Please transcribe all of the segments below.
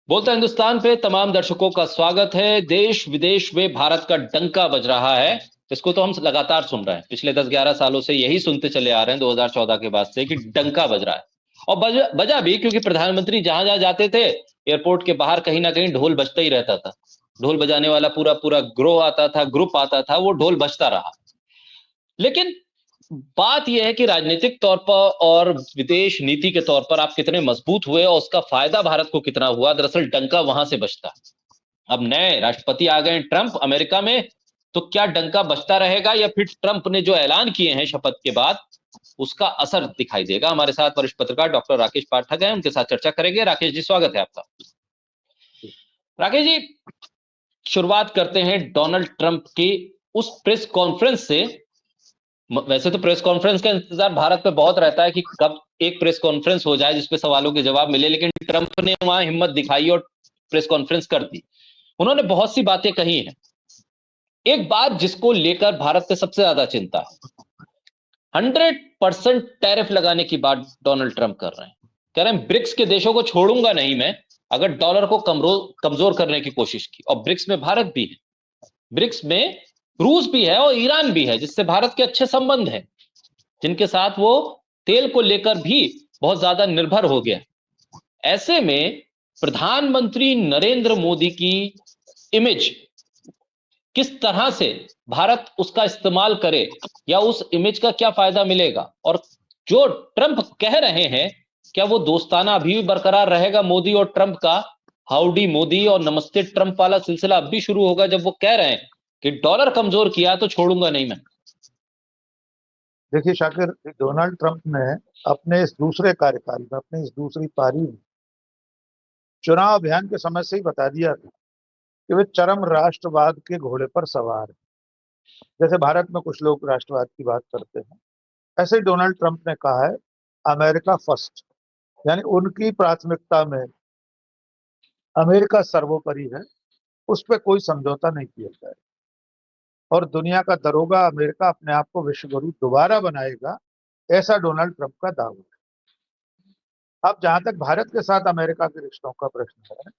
बोलता हिंदुस्तान पे तमाम दर्शकों का स्वागत है। देश विदेश में भारत का डंका बज रहा है। इसको तो हम लगातार सुन रहे हैं, पिछले 10-11 सालों से यही सुनते चले आ रहे हैं, 2014 के बाद से, कि डंका बज रहा है। और बजा भी, क्योंकि प्रधानमंत्री जहां जहां जाते थे, एयरपोर्ट के बाहर कहीं ना कहीं ढोल बजता ही रहता था। ढोल बजाने वाला पूरा पूरा ग्रोह आता था, ग्रुप आता था, वो ढोल बजता रहा। लेकिन बात यह है कि राजनीतिक तौर पर और विदेश नीति के तौर पर आप कितने मजबूत हुए और उसका फायदा भारत को कितना हुआ। दरअसल डंका वहां से बजता है। अब नए राष्ट्रपति आ गए ट्रंप अमेरिका में, तो क्या डंका बजता रहेगा या फिर ट्रंप ने जो ऐलान किए हैं शपथ के बाद उसका असर दिखाई देगा। हमारे साथ वरिष्ठ पत्रकार डॉक्टर राकेश पाठक हैं, उनके साथ चर्चा करेंगे। राकेश जी, स्वागत है आपका। राकेश जी, शुरुआत करते हैं डोनाल्ड ट्रंप की उस प्रेस कॉन्फ्रेंस से। वैसे तो प्रेस कॉन्फ्रेंस का इंतजार भारत पे बहुत रहता है कि कब एक प्रेस कॉन्फ्रेंस हो जाए जिसपे सवालों के जवाब मिले, लेकिन ट्रंप ने वहां हिम्मत दिखाई और प्रेस कॉन्फ्रेंस कर दी। उन्होंने बहुत सी बातें कही हैं। एक बात जिसको लेकर भारत पे सबसे ज्यादा चिंता है, 100% टैरिफ लगाने की बात डोनाल्ड ट्रंप कर रहे हैं। कह रहे हैं ब्रिक्स के देशों को छोड़ूंगा नहीं मैं, अगर डॉलर को कमजोर करने की कोशिश की। और ब्रिक्स में भारत भी है, ब्रिक्स में रूस भी है और ईरान भी है, जिससे भारत के अच्छे संबंध हैं, जिनके साथ वो तेल को लेकर भी बहुत ज्यादा निर्भर हो गया। ऐसे में प्रधानमंत्री नरेंद्र मोदी की इमेज किस तरह से भारत उसका इस्तेमाल करे, या उस इमेज का क्या फायदा मिलेगा, और जो ट्रंप कह रहे हैं क्या वो दोस्ताना अभी भी बरकरार रहेगा मोदी और ट्रंप का। हाउडी मोदी और नमस्ते ट्रंप वाला सिलसिला अब भी शुरू होगा, जब वो कह रहे हैं कि डॉलर कमजोर किया तो छोड़ूंगा नहीं मैं। देखिए शाकिर, डोनाल्ड ट्रंप ने अपने इस दूसरे कार्यकाल में, अपनी इस दूसरी पारी में चुनाव अभियान के समय से ही बता दिया था कि वे चरम राष्ट्रवाद के घोड़े पर सवार हैं। जैसे भारत में कुछ लोग राष्ट्रवाद की बात करते हैं, ऐसे ही डोनाल्ड ट्रंप ने कहा है अमेरिका फर्स्ट, यानी उनकी प्राथमिकता में अमेरिका सर्वोपरि है, उस पर कोई समझौता नहीं किया जाए। और दुनिया का दरोगा अमेरिका अपने आप को विश्व गुरु दोबारा बनाएगा, ऐसा डोनाल्ड ट्रंप का दावा है। अब जहां तक भारत के साथ अमेरिका के रिश्तों का प्रश्न है,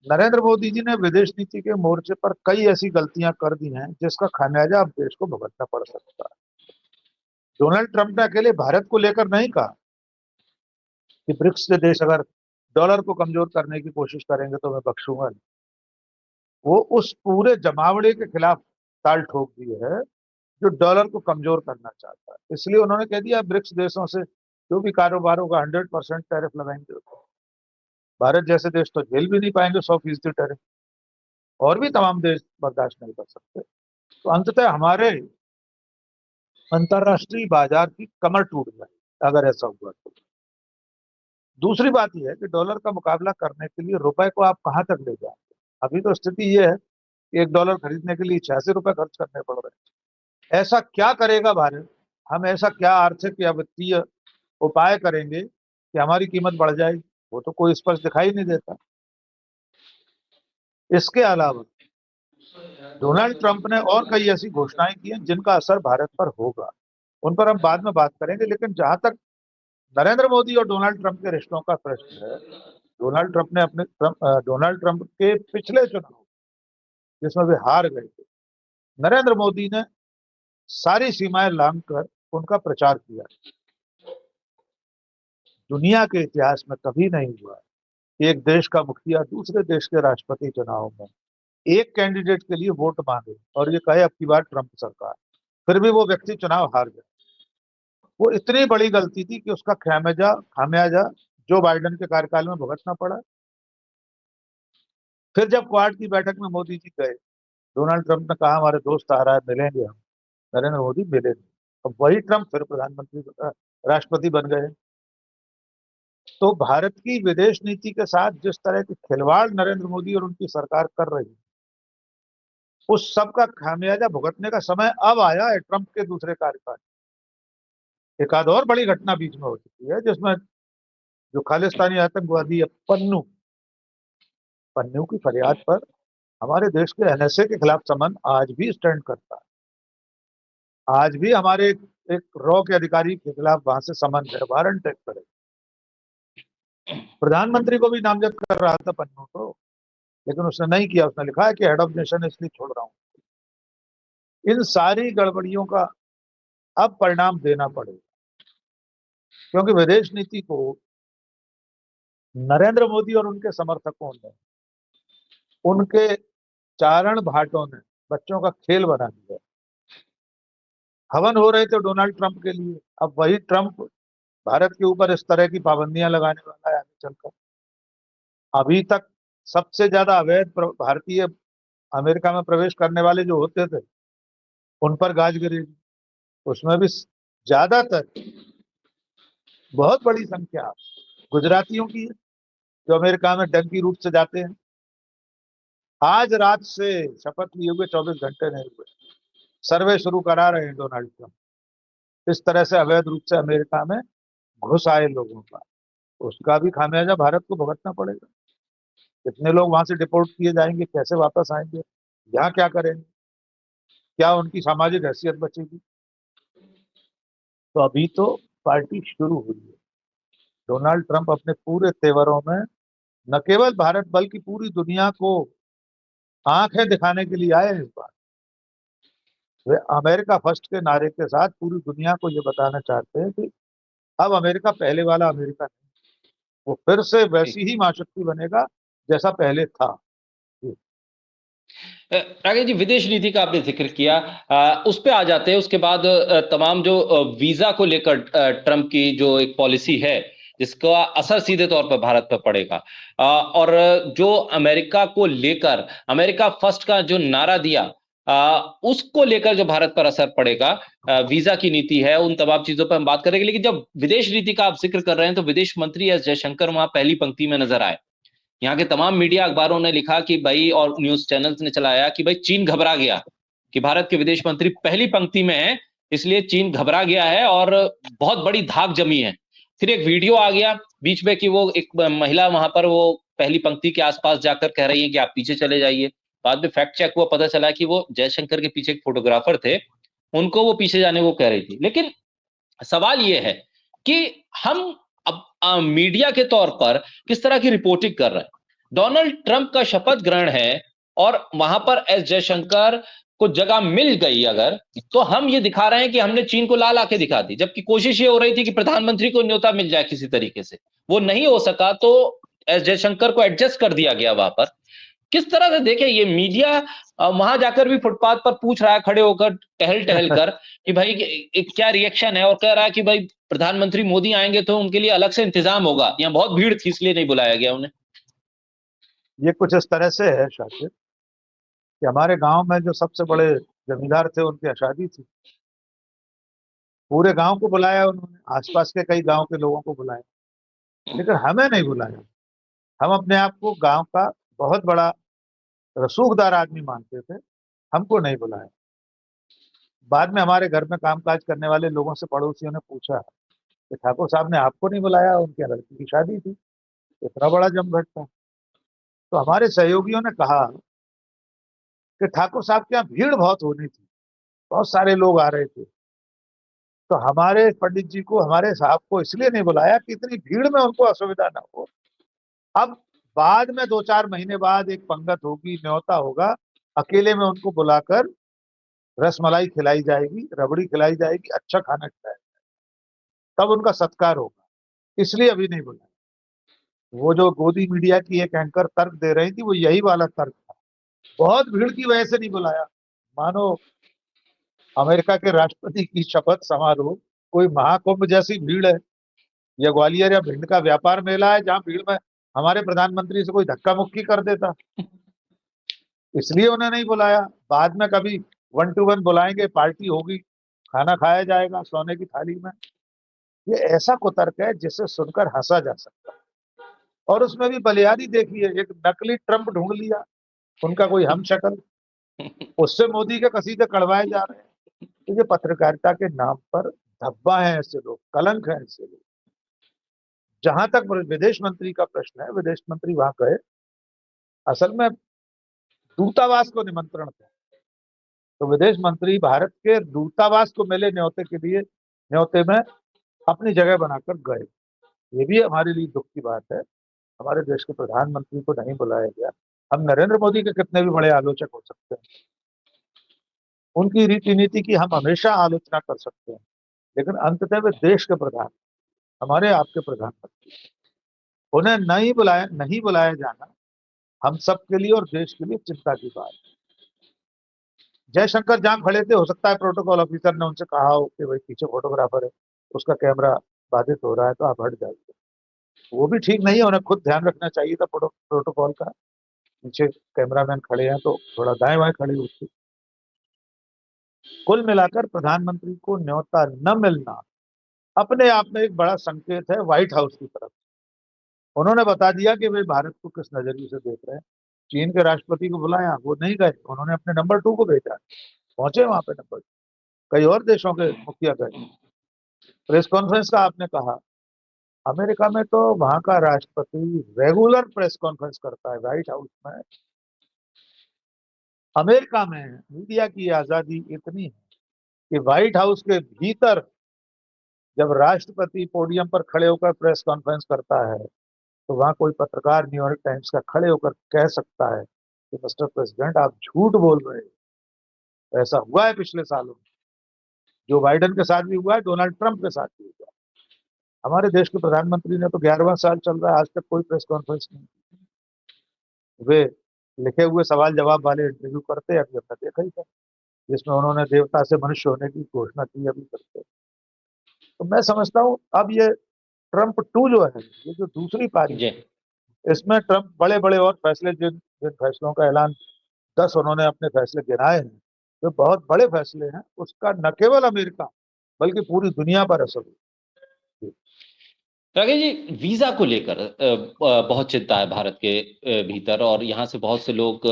नरेंद्र मोदी जी ने विदेश नीति के मोर्चे पर कई ऐसी गलतियां कर दी हैं जिसका खामियाजा अब देश को भुगतना पड़ सकता है। डोनाल्ड ट्रंप ने अकेले भारत को लेकर नहीं कहा कि ब्रिक्स के देश अगर डॉलर को कमजोर करने की कोशिश करेंगे तो मैं बख्शूंगा नहीं। वो उस पूरे जमावड़े के खिलाफ ताल ठोक दी है जो डॉलर को कमजोर करना चाहता है। इसलिए उन्होंने कह दिया ब्रिक्स देशों से जो भी कारोबार होगा 100% टैरिफ लगाएंगे। भारत जैसे देश तो झेल भी नहीं पाएंगे 100% टैरिफ, और भी तमाम देश बर्दाश्त नहीं कर सकते। तो अंततः हमारे अंतरराष्ट्रीय बाजार की कमर टूट जाए अगर ऐसा हुआ तो। दूसरी बात यह है कि डॉलर का मुकाबला करने के लिए रुपए को आप कहां तक ले जाएंगे। अभी तो स्थिति यह है कि $1 खरीदने के लिए 86 रुपए खर्च करने पड़ रहे हैं। ऐसा क्या करेगा भारत, हम ऐसा क्या आर्थिक या वित्तीय उपाय करेंगे कि हमारी कीमत बढ़ जाएगी, वो तो कोई स्पष्ट दिखाई नहीं देता। इसके अलावा डोनाल्ड ट्रंप ने और कई ऐसी घोषणाएं की हैं जिनका असर भारत पर होगा, उन पर हम बाद में बात करेंगे। लेकिन जहां तक नरेंद्र मोदी और डोनाल्ड ट्रंप के रिश्तों का प्रश्न है, डोनाल्ड ट्रंप के पिछले चुनाव जिसमें वे हार गए थे, नरेंद्र मोदी ने सारी सीमाएं लांघ कर उनका प्रचार किया। दुनिया के इतिहास में कभी नहीं हुआ कि एक देश का मुखिया दूसरे देश के राष्ट्रपति चुनाव में एक कैंडिडेट के लिए वोट मांगे और ये कहे अब की बार ट्रंप सरकार, फिर भी वो व्यक्ति चुनाव हार गया। वो इतनी बड़ी गलती थी कि उसका खामियाजा खामियाजा जो बाइडेन के कार्यकाल में भुगतना पड़ा। फिर जब क्वाड की बैठक में मोदी जी गए, डोनाल्ड ट्रंप ने कहा हमारे दोस्त आ रहा है, मिलेंगे हम। नरेंद्र मोदी मिले नहीं। अब वही ट्रंप फिर प्रधानमंत्री राष्ट्रपति बन गए। तो भारत की विदेश नीति के साथ जिस तरह के खिलवाड़ नरेंद्र मोदी और उनकी सरकार कर रही है, उस सब का खामियाजा भुगतने का समय अब आया है ट्रंप के दूसरे कार्यकाल। एक आध और बड़ी घटना बीच में हो चुकी है जिसमें जो खालिस्तानी आतंकवादी है पन्नू पन्नू की फरियाद पर हमारे देश के एनएसए के खिलाफ समन आज भी स्टैंड करता है। आज भी हमारे एक रॉ के अधिकारी के खिलाफ वहां से समन है, वारंट टेक करे। प्रधानमंत्री को भी नामजद कर रहा था पन्नू तो, लेकिन उसने नहीं किया। उसने लिखा है कि हेड ऑफ नेशन इसलिए छोड़ रहा हूं। इन सारी गड़बड़ियों का अब परिणाम देना पड़ेगा, क्योंकि विदेश नीति को नरेंद्र मोदी और उनके समर्थकों ने, उनके चारण भाटों ने बच्चों का खेल बना दिया। हवन हो रहे थे डोनाल्ड ट्रंप के लिए, अब वही ट्रंप भारत के ऊपर इस तरह की पाबंदियां लगाने वाला है आगे चलकर। अभी तक सबसे ज्यादा अवैध भारतीय अमेरिका में प्रवेश करने वाले जो होते थे, उन पर गाज गिरेगी। उसमें भी ज्यादातर, बहुत बड़ी संख्या गुजरातियों की है, जो अमेरिका में डंकी रूट से जाते हैं। आज रात से शपथ लिए हुए 24 घंटे नहीं हुए, सर्वे शुरू करा रहे हैं डोनाल्ड ट्रंप। इस तरह से अवैध रूप से अमेरिका में घुस आए लोगों का, उसका भी खामियाजा भारत को भुगतना पड़ेगा। कितने लोग वहां से डिपोर्ट किए जाएंगे, कैसे वापस आएंगे, यहाँ क्या करेंगे, क्या उनकी सामाजिक हैसियत बचेगी। तो अभी तो पार्टी शुरू हुई है। डोनाल्ड ट्रंप अपने पूरे तेवरों में न केवल भारत बल्कि पूरी दुनिया को आंखें दिखाने के लिए आए। इस बार वे अमेरिका फर्स्ट के नारे के साथ पूरी दुनिया को ये बताना चाहते हैं कि अब अमेरिका पहले वाला अमेरिका नहीं, वो फिर से वैसी ही महाशक्ति बनेगा जैसा पहले था। राकेश जी, विदेश नीति का आपने जिक्र किया, उस पे आ जाते हैं। उसके बाद तमाम जो वीजा को लेकर ट्रंप की जो एक पॉलिसी है, जिसका असर सीधे तौर पर भारत पर पड़ेगा, और जो अमेरिका को लेकर अमेरिका फर्स्ट का जो नारा दिया, उसको लेकर जो भारत पर असर पड़ेगा, वीजा की नीति है, उन तमाम चीजों पर हम बात करेंगे। लेकिन जब विदेश नीति का आप जिक्र कर रहे हैं, तो विदेश मंत्री एस जयशंकर वहां पहली पंक्ति में नजर आए। यहाँ के तमाम मीडिया अखबारों ने लिखा कि भाई, और न्यूज चैनल्स ने चलाया कि भाई चीन घबरा गया, कि भारत के विदेश मंत्री पहली पंक्ति में है, इसलिए चीन घबरा गया है और बहुत बड़ी धाक जमी है। फिर एक वीडियो आ गया बीच में कि वो एक महिला वहां पर वो पहली पंक्ति के आसपास जाकर कह रही है कि आप पीछे चले जाइए। बाद में फैक्ट चेक हुआ, पता चला कि वो जयशंकर के पीछे एक फोटोग्राफर थे, उनको वो पीछे जाने वो कह रही थी। लेकिन सवाल ये है कि हम अब मीडिया के तौर पर किस तरह की रिपोर्टिंग कर रहे हैं। डोनाल्ड ट्रंप का शपथ ग्रहण है और वहां पर एस जयशंकर को जगह मिल गई अगर, तो हम ये दिखा रहे हैं कि हमने चीन को लाल आंखें दिखा दी, जबकि कोशिश ये हो रही थी कि प्रधानमंत्री को न्योता मिल जाए किसी तरीके से। वो नहीं हो सका तो एस जयशंकर को एडजस्ट कर दिया गया वहां पर। किस तरह से देखे ये मीडिया वहां जाकर भी फुटपाथ पर पूछ रहा है खड़े होकर, टहल टहल कर, कि भाई क्या रिएक्शन है, और कह रहा है कि भाई प्रधानमंत्री मोदी आएंगे तो उनके लिए अलग से इंतजाम होगा, यहाँ बहुत भीड़ थी इसलिए नहीं बुलाया गया उन्हें। ये कुछ इस तरह से है शाकिर कि हमारे गांव में जो सबसे बड़े जमींदार थे, उनकी शादी थी। पूरे गांव को बुलाया उन्होंने, आसपास के कई गांव के लोगों को बुलाया, लेकिन हमें नहीं बुलाया। हम अपने आप को गांव का बहुत बड़ा रसूखदार आदमी मानते थे, हमको नहीं बुलाया। बाद में हमारे घर में कामकाज करने वाले लोगों से पड़ोसियों ने पूछा कि ठाकुर साहब ने आपको नहीं बुलाया, उनके लड़की की शादी थी। इतना बड़ा जमघट था। तो हमारे सहयोगियों ने कहा कि ठाकुर साहब के यहाँ भीड़ बहुत होनी थी, बहुत सारे लोग आ रहे थे, तो हमारे पंडित जी को, हमारे साहब को इसलिए नहीं बुलाया कि इतनी भीड़ में उनको असुविधा ना हो। अब बाद में 2-4 महीने बाद एक पंगत होगी, न्योता होगा, अकेले में उनको बुलाकर रसमलाई खिलाई जाएगी, रबड़ी खिलाई जाएगी, अच्छा खाना खिलाया, तब उनका सत्कार होगा। इसलिए अभी नहीं बुलाया। वो जो गोदी मीडिया की एक एंकर तर्क दे रही थी, वो यही वाला तर्क था, बहुत भीड़ की वजह से नहीं बुलाया। मानो अमेरिका के राष्ट्रपति की शपथ समारोह कोई महाकुंभ जैसी भीड़ है, या ग्वालियर या भिंड का व्यापार मेला है, जहां भीड़ में हमारे प्रधानमंत्री से कोई धक्का मुक्की कर देता, इसलिए उन्हें नहीं बुलाया। बाद में कभी 1-to-1 बुलाएंगे, पार्टी होगी, खाना खाया जाएगा सोने की थाली में। ये ऐसा कुतर्क है जिसे सुनकर हंसा जा सकता है। और उसमें भी बलिहारी देखिए, एक नकली ट्रंप ढूंढ लिया, उनका कोई हम शक्ल, उससे मोदी के कसीदे कड़वाए जा रहे हैं। तो ये पत्रकारिता के नाम पर धब्बा है ऐसे लोग, कलंक है ऐसे लोग। जहां तक विदेश मंत्री का प्रश्न है, विदेश मंत्री वहां गए, असल में दूतावास को निमंत्रण था, तो विदेश मंत्री भारत के दूतावास को मिले न्योते के लिए, न्योते में अपनी जगह बनाकर गए। ये भी हमारे लिए दुख की बात है। हमारे देश के प्रधानमंत्री को नहीं बुलाया गया। हम नरेंद्र मोदी के कितने भी बड़े आलोचक हो सकते हैं, उनकी रीति नीति की हम हमेशा आलोचना कर सकते हैं, लेकिन अंततः वे देश के प्रधान, हमारे आपके प्रधानमंत्री, उन्हें नहीं बुलाया जाना हम सबके लिए और देश के लिए चिंता की बात है। जयशंकर जहां खड़े थे, हो सकता है प्रोटोकॉल ऑफिसर ने उनसे कहा हो कि भाई पीछे फोटोग्राफर है, उसका कैमरा बाधित हो रहा है तो आप हट जाइए। वो भी ठीक नहीं है, उन्हें खुद ध्यान रखना चाहिए था प्रोटोकॉल का। पीछे कैमरामैन खड़े हैं तो थोड़ा दाएं बाएं खड़े होते। कुल मिलाकर प्रधानमंत्री को न्योता न मिलना अपने आप में एक बड़ा संकेत है व्हाइट हाउस की तरफ। उन्होंने बता दिया कि वे भारत को किस नजरिए से देख रहे हैं। चीन के राष्ट्रपति को बुलाया, वो नहीं गए, उन्होंने अपने नंबर 2 को भेजा, पहुंचे वहां पे नंबर 2। कई और देशों के मुखिया गए। प्रेस कॉन्फ्रेंस का आपने कहा, अमेरिका में तो वहां का राष्ट्रपति रेगुलर प्रेस कॉन्फ्रेंस करता है व्हाइट हाउस में। अमेरिका में मीडिया की आजादी इतनी है कि व्हाइट हाउस के भीतर जब राष्ट्रपति पोडियम पर खड़े होकर प्रेस कॉन्फ्रेंस करता है तो वहां कोई पत्रकार न्यूयॉर्क टाइम्स का खड़े होकर कह सकता है कि मिस्टर प्रेसिडेंट आप झूठ बोल रहे हैं। ऐसा हुआ है पिछले सालों में, जो बाइडेन के साथ भी हुआ है, डोनाल्ड ट्रंप के साथ भी हुआ है। हमारे देश के प्रधानमंत्री ने तो 11वां साल चल रहा है, आज तक कोई प्रेस कॉन्फ्रेंस नहीं। वे लिखे हुए सवाल जवाब वाले इंटरव्यू करते हैं, अभी हमने देखा ही था, जिसमें उन्होंने देवता से मनुष्य होने की घोषणा की, अभी करते। तो मैं समझता हूँ अब ये ट्रंप 2 जो है, ये जो दूसरी पारी, जी। इसमें ट्रंप बड़े बड़े और फैसले, जिन जिन फैसलों का ऐलान 10 उन्होंने अपने फैसले गिनाए हैं, जो बहुत बड़े फैसले हैं, उसका न केवल अमेरिका बल्कि पूरी दुनिया पर असर हुआ। राकेश जी, वीजा को लेकर बहुत चिंता है भारत के भीतर, और यहाँ से बहुत से लोग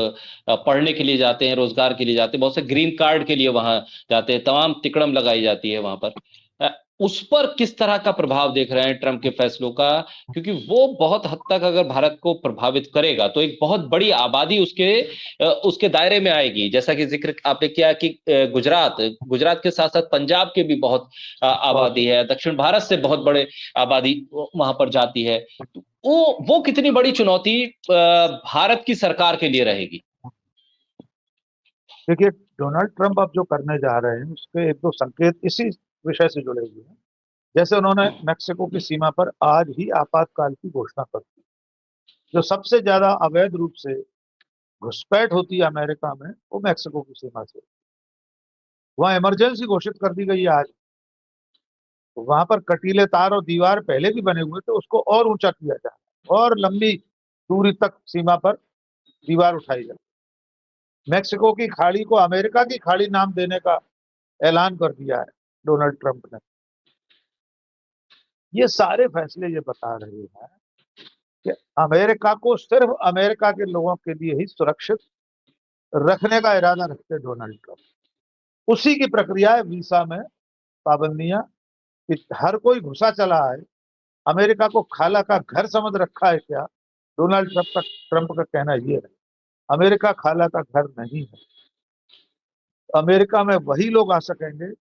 पढ़ने के लिए जाते हैं, रोजगार के लिए जाते हैं, बहुत से ग्रीन कार्ड के लिए वहां जाते हैं, तमाम तिकड़म लगाई जाती है वहां पर। अ, उस पर किस तरह का प्रभाव देख रहे हैं ट्रंप के फैसलों का? क्योंकि वो बहुत हद तक अगर भारत को प्रभावित करेगा तो एक बहुत बड़ी आबादी उसके दायरे में आएगी। जैसा कि जिक्र आपने किया कि गुजरात के साथ साथ पंजाब के भी बहुत आबादी है, दक्षिण भारत से बहुत बड़े आबादी वहां पर जाती है। तो वो कितनी बड़ी चुनौती भारत की सरकार के लिए रहेगी? देखिए, डोनाल्ड ट्रंप अब जो करने जा रहे हैं उसके एक दो संकेत इसी विषय से जुड़े हुए हैं। जैसे उन्होंने मेक्सिको की सीमा पर आज ही आपातकाल की घोषणा कर दी। जो सबसे ज्यादा अवैध रूप से घुसपैठ होती है अमेरिका में, वो मेक्सिको की सीमा से। वहां इमरजेंसी घोषित कर दी गई है आज। तो वहां पर कटीले तार और दीवार पहले भी बने हुए थे, उसको और ऊंचा किया जाए और लंबी दूरी तक सीमा पर दीवार उठाई जाए। मेक्सिको की खाड़ी को अमेरिका की खाड़ी नाम देने का ऐलान कर दिया है डोनाल्ड ट्रंप ने। ये सारे फैसले ये बता रहे हैं कि अमेरिका को सिर्फ अमेरिका के लोगों के लिए ही सुरक्षित रखने का इरादा रखते हैं डोनाल्ड ट्रंप। उसी की प्रक्रिया है वीसा में पाबंदियां, कि हर कोई घुसा चला है। अमेरिका को खाला का घर समझ रखा है क्या? डोनाल्ड ट्रंप का कहना यह है, अमेरिका खाला का घर नहीं है। अमेरिका में वही लोग आ सकेंगे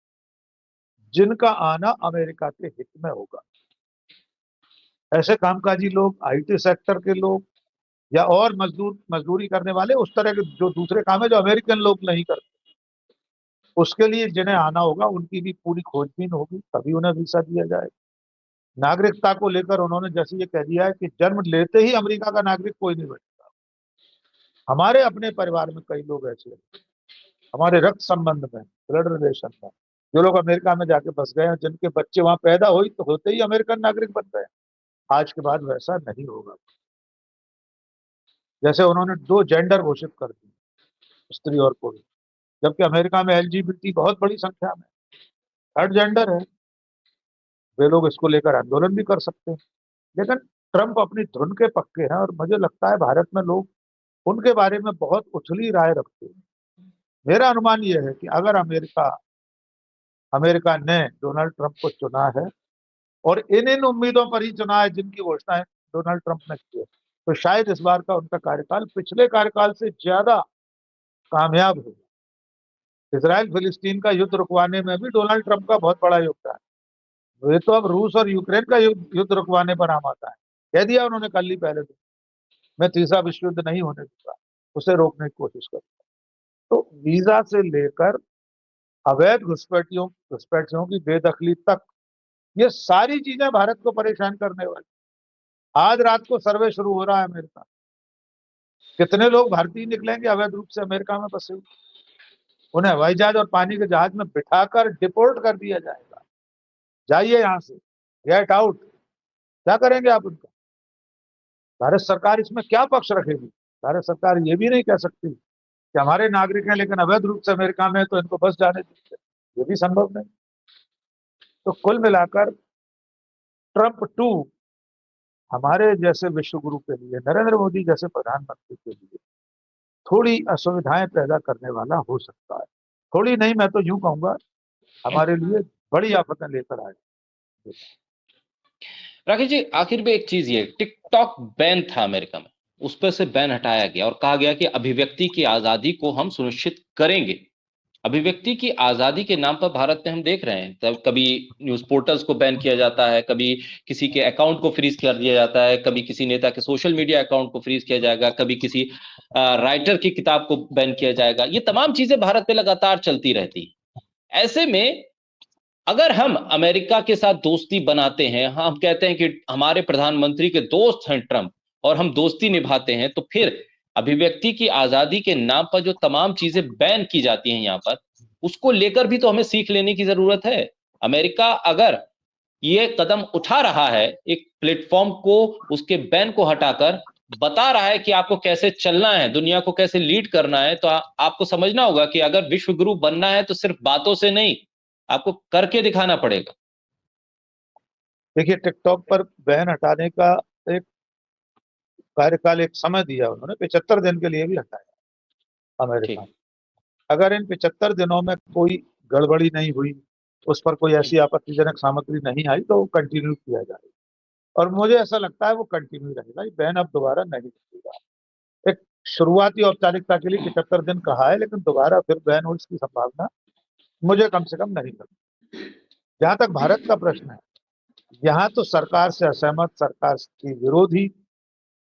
जिनका आना अमेरिका के हित में होगा। ऐसे कामकाजी लोग, आईटी सेक्टर के लोग, या और मजदूरी करने वाले, उस तरह के जो दूसरे काम है जो अमेरिकन लोग नहीं करते, उसके लिए जिन्हें आना होगा उनकी भी पूरी खोजबीन होगी, तभी उन्हें वीसा दिया जाएगा। नागरिकता को लेकर उन्होंने जैसे ये कह दिया है कि जन्म लेते ही अमेरिका का नागरिक कोई नहीं बनेगा। हमारे अपने परिवार में कई लोग ऐसे हैं, हमारे रक्त संबंध में, ब्लड रिलेशन में, जो लोग अमेरिका में जाके बस गए हैं, जिनके बच्चे वहां पैदा हुई तो होते ही अमेरिकन नागरिक बन गए। आज के बाद वैसा नहीं होगा। जैसे उन्होंने 2 जेंडर घोषित कर दिए, स्त्री और पुरुष, जबकि अमेरिका में एलजीबीटी बहुत बड़ी संख्या में 3rd जेंडर है। वे लोग इसको लेकर आंदोलन भी कर सकते हैं, लेकिन ट्रंप अपनी धुन के पक्के हैं और मुझे लगता है भारत में लोग उनके बारे में बहुत उथली राय रखते हैं। मेरा अनुमान यह है कि अगर अमेरिका ने डोनाल्ड ट्रंप को चुना है और इन इन उम्मीदों पर ही चुना है जिनकी घोषणा डोनाल्ड ट्रंप ने की है, तो शायद इस बार का उनका कार्यकाल पिछले कार्यकाल से ज्यादा कामयाब हो। इसराइल फिलिस्तीन का युद्ध रुकवाने में भी डोनाल्ड ट्रंप का बहुत बड़ा योगदान है। वे तो अब रूस और यूक्रेन का युद्ध रुकवाने पर आम आता है। कह दिया उन्होंने कल ही पहले दिन, मैं तीसरा विश्व युद्ध नहीं होने दूंगा, उसे रोकने की कोशिश करूंगा। तो वीजा से लेकर अवैध घुसपैठियों की बेदखली तक, ये सारी चीजें भारत को परेशान करने वाली। आज रात को सर्वे शुरू हो रहा है अमेरिका, कितने लोग भारतीय निकलेंगे अवैध रूप से अमेरिका में फंसे हुए, उन्हें हवाई जहाज और पानी के जहाज में बिठाकर डिपोर्ट कर दिया जाएगा। जाइए यहां से, गेट आउट। क्या करेंगे आप उनका? भारत सरकार इसमें क्या पक्ष रखेगी? भारत सरकार ये भी नहीं कह सकती कि हमारे नागरिक हैं लेकिन अवैध रूप से अमेरिका में, तो इनको बस जाने दीजिए। ये भी संभव नहीं। तो कुल मिलाकर ट्रंप 2 हमारे जैसे विश्व गुरु के लिए, नरेंद्र मोदी जैसे प्रधानमंत्री के लिए थोड़ी असुविधाएं पैदा करने वाला हो सकता है। थोड़ी नहीं, मैं तो यूं कहूंगा हमारे लिए बड़ी आफतें लेकर आए। राकेश जी, आखिर में एक चीज, ये टिकटॉक बैन था अमेरिका में, उस पर से बैन हटाया गया और कहा गया कि अभिव्यक्ति की आजादी को हम सुनिश्चित करेंगे। अभिव्यक्ति की आजादी के नाम पर भारत में हम देख रहे हैं, तब कभी न्यूज पोर्टल्स को बैन किया जाता है, कभी किसी के अकाउंट को फ्रीज कर दिया जाता है, कभी किसी नेता के सोशल मीडिया अकाउंट को फ्रीज किया जाएगा, कभी किसी राइटर की किताब को बैन किया जाएगा। ये तमाम चीजें भारत में लगातार चलती रहती है। ऐसे में अगर हम अमेरिका के साथ दोस्ती बनाते हैं, हम कहते हैं कि हमारे प्रधानमंत्री के दोस्त हैं ट्रंप, और हम दोस्ती निभाते हैं, तो फिर अभिव्यक्ति की आजादी के नाम पर जो तमाम चीजें बैन की जाती हैं यहाँ पर, उसको लेकर भी तो हमें सीख लेने की जरूरत है। अमेरिका अगर ये कदम उठा रहा है, एक प्लेटफॉर्म को, उसके बैन को हटाकर बता रहा है कि आपको कैसे चलना है, दुनिया को कैसे लीड करना है, तो आपको समझना होगा कि अगर विश्व गुरु बनना है तो सिर्फ बातों से नहीं, आपको करके दिखाना पड़ेगा। देखिए, टिकटॉक पर बैन हटाने का एक कार्यकाल, एक समय दिया उन्होंने, 75 दिन के लिए भी हटाया अमेरिका ठीक। ने। अगर इन 75 दिनों में कोई गड़बड़ी नहीं हुई, उस पर कोई ऐसी आपत्तिजनक सामग्री नहीं आई, तो वो कंटिन्यू किया जाएगा। और मुझे ऐसा लगता है वो कंटिन्यू रहेगा, ये बैन अब दोबारा नहीं लगेगा। एक शुरुआती औपचारिकता के लिए 75 दिन कहा है, लेकिन दोबारा फिर बैन हो इसकी संभावना मुझे कम से कम नहीं लगती। जहां तक भारत का प्रश्न है, यहाँ तो सरकार से असहमत, सरकार की विरोधी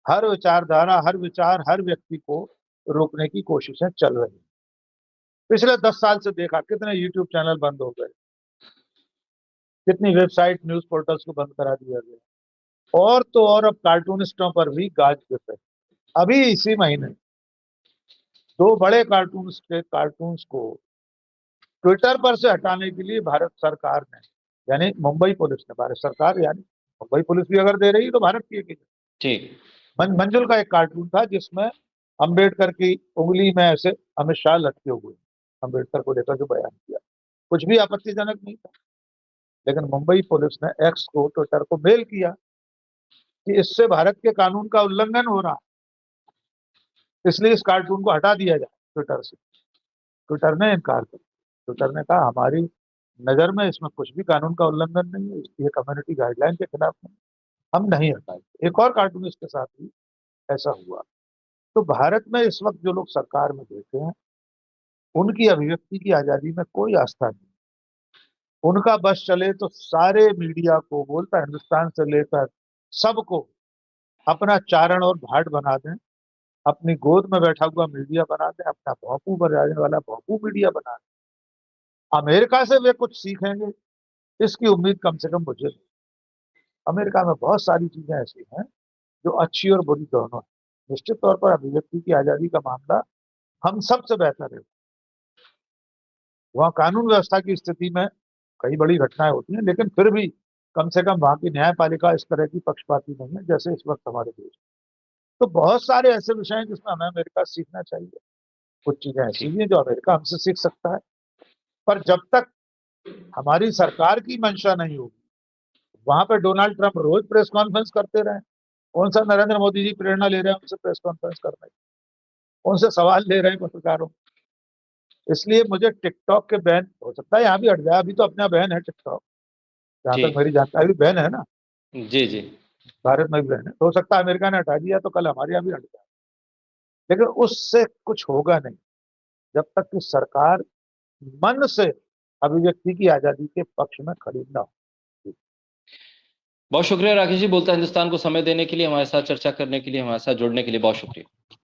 हर विचारधारा, हर विचार, हर व्यक्ति को रोकने की कोशिशें चल रही हैं। पिछले 10 साल से देखा कितने यूट्यूब चैनल बंद हो गए, कितनी वेबसाइट, न्यूज पोर्टल्स को बंद करा दिया गया। और तो और अब कार्टूनिस्टों पर भी गाज गिर रहे। अभी इसी महीने 2 बड़े कार्टून्स को ट्विटर पर से हटाने के लिए भारत सरकार ने, यानी मुंबई पुलिस ने, भारत सरकार यानी मुंबई पुलिस भी अगर दे रही है तो भारत की एक, ठीक। मंजुल का एक कार्टून था जिसमें अंबेडकर की उंगली में ऐसे अमित शाह लटके हुए, अंबेडकर को लेकर जो बयान किया, कुछ भी आपत्तिजनक नहीं था। लेकिन मुंबई पुलिस ने एक्स को, ट्विटर को मेल किया कि इससे भारत के कानून का उल्लंघन हो रहा है, इसलिए इस कार्टून को हटा दिया जाए ट्विटर से। ट्विटर ने इनकार कर दिया। ट्विटर ने कहा हमारी नजर में इसमें कुछ भी कानून का उल्लंघन नहीं है, ये कम्युनिटी गाइडलाइन के खिलाफ नहीं, हम नहीं हटाएंगे। एक और कार्टूनिस्ट के साथ भी ऐसा हुआ। तो भारत में इस वक्त जो लोग सरकार में बैठे हैं, उनकी अभिव्यक्ति की आजादी में कोई आस्था नहीं। उनका बस चले तो सारे मीडिया को, बोलता हिंदुस्तान से लेकर सबको अपना चारण और भाट बना दें, अपनी गोद में बैठा हुआ मीडिया बना दें, अपना भौंकू बजाने वाला भौंकू मीडिया बना दें। अमेरिका से वे कुछ सीखेंगे इसकी उम्मीद कम से कम मुझे नहीं। अमेरिका में बहुत सारी चीजें ऐसी हैं जो अच्छी और बुरी दोनों है। निश्चित तौर पर अभिव्यक्ति की आजादी का मामला हम सबसे बेहतर है। वहाँ कानून व्यवस्था की स्थिति में कई बड़ी घटनाएं होती हैं, लेकिन फिर भी कम से कम वहाँ की न्यायपालिका इस तरह की पक्षपाती नहीं है जैसे इस वक्त हमारे देश में। तो बहुत सारे ऐसे विषय हैं जिसमें हमें अमेरिका से सीखना चाहिए। कुछ चीजें ऐसी भी ठीक। हैं जो अमेरिका हमसे सीख सकता है। पर जब तक हमारी सरकार की मंशा नहीं होगी, वहां पे डोनाल्ड ट्रंप रोज प्रेस कॉन्फ्रेंस करते रहे। कौन सा नरेंद्र मोदी जी प्रेरणा ले रहे हैं उनसे प्रेस कॉन्फ्रेंस करने की? उनसे सवाल ले रहे हैं पत्रकारों? इसलिए मुझे टिकटॉक के बैन, हो सकता है यहाँ भी हट जाए, अभी तो अपना बैन है टिकटॉक, जहां तक ठीक। मेरी जानकारी बैन है ना, जी जी। भारत में भी बैन है। तो हो सकता है अमेरिका ने हटा दिया तो कल हमारे यहाँ भी हट जाए, लेकिन उससे कुछ होगा नहीं जब तक कि सरकार मन से अभिव्यक्ति की आजादी के पक्ष में खड़ी न हो। बहुत शुक्रिया राकेश जी, बोलता हिंदुस्तान को समय देने के लिए, हमारे साथ चर्चा करने के लिए, हमारे साथ जुड़ने के लिए बहुत शुक्रिया।